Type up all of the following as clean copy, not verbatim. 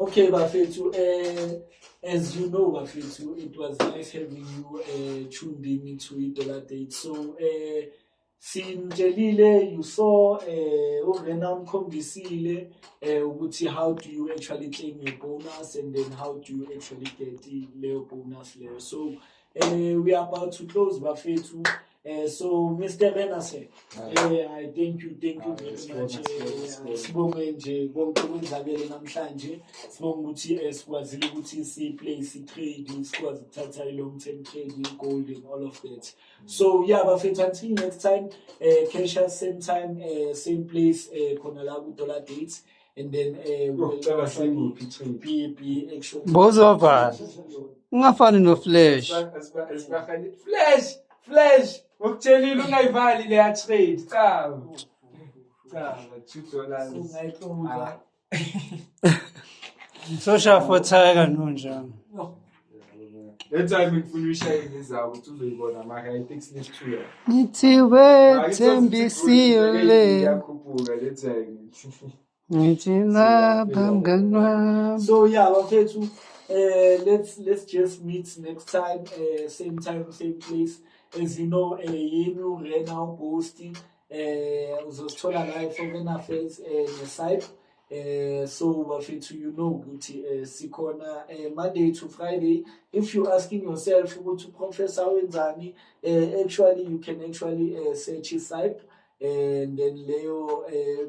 Okay, Bafethu, as you know, Bafethu, it was nice having you tuned in into Dollar Date. So, sinjelile, you saw ungena umkhombisile ukuthi how do you actually claim your bonus and then how do you actually get leyo bonus leyo. So, we are about to close, Bafethu. So Mr. Renase, I thank you very much. Sibonge nje konke okwenzakele namhlanje. Sibonge ukuthi sikwazile ukuthi si-place i-trade, sikwazi ukuthatha i-long-term trade, gold and all of that. So yeah, bafethu, until next time, catch us same time, same place, khona la ku-Dollar Dates. And then we'll be actually Bozovala. Ungafani no-Flash. Flash ukutshelile ungayivali leya trade cha $2 Social for Tiger nonjani. le time ngifuna ushaye ngizabo ukuthi uzoyibona maka i-text next year Nithi wethembisile. yakhuphuka le time Nithi lapha mngani wami. So yeah, Bafethu, let's just meet next time, same place. As you know, yenu Rena Bosti, uzosithola live from Affairs site. So Bafethu, you know, ukuthi sikhona Monday to Friday. If you're asking yourself to Professor wenzani, actually you can actually search his site. And then Leo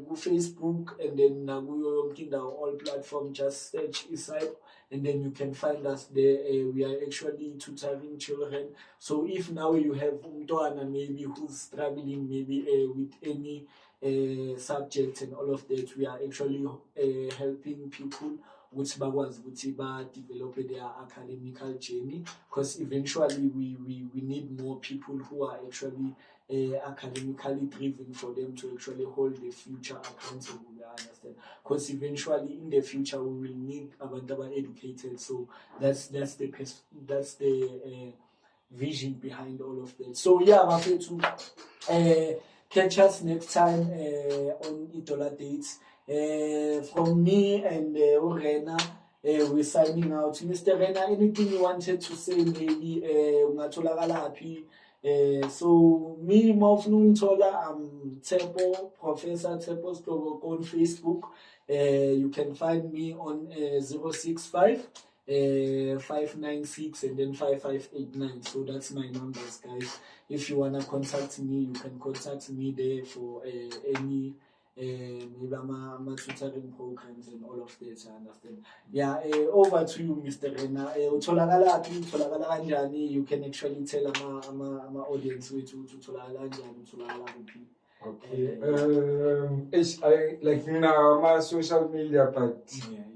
go Facebook, and then nakuyo yonke indawo, all platform, just search Isaiah, and then you can find us there. We are actually tutoring children. So if now you have umntwana maybe who's struggling maybe with any subject and all of that, we are actually helping people which bakwazi ukuthi ba-develop their academical journey, because eventually we need more people who are actually academically driven for them to actually hold the future accountable. I understand, because eventually in the future we will need abantu educated. So that's the vision behind all of that. So yeah, Bafethu, catch us next time on Dollar Dates. From me and Rena, we're signing out. Mr. Rena, anything you wanted to say, maybe ungatholakala happy. So me, Mofnun Tola, I'm Tepo, Professor Tepo Stogo on Facebook. You can find me on 065 596 and then 5589. So that's my numbers, guys. If you wanna contact me, you can contact me there for any maybe my tutoring programs and all of that. I understand. Yeah, over to you, Mr. Rena. Utholakala kanjani? You can actually tell my audience way to utholakala kanjani, utholakala kuphi. Okay. I like now my social media, but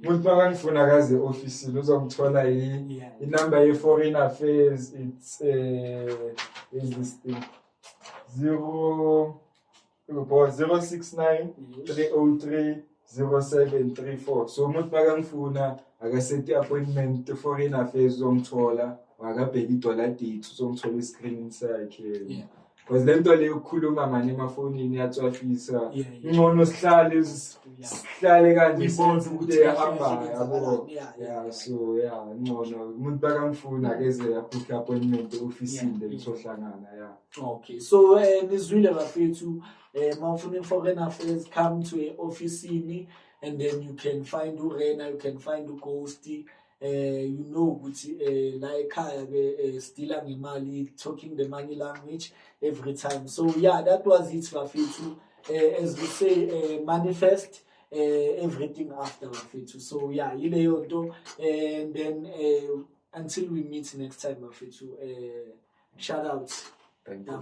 umuntu makangifuna kaze office uzongithola inumber ye Foreign Affairs. It's is this thing 069 303 0734. So umuntu makangifuna akasethi appointment Foreign Affairs uzongithola, akabheka iDollar Date uzongithola iscreen sakhe. Because le nto le ukukhuluma manje emafonini yatswafisa ngcono sihlale kanje sonke ukuthi ehamba yabo. Yeah, so yeah, ngcono umuntu bakangifuna akeze appook appointment office le sohlangana. Yeah. Okay, so nizwile Bafethu, mawufuna Foreign Affairs, come to a office and then you can find uRena, you can find uGhosty. You know, like still ngemali, talking the money language every time. So yeah, that was it, Bafethu. As we say, manifest everything after, Bafethu. So yeah, and then until we meet next time, Bafethu. Shout out. Thank you.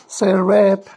Say rap.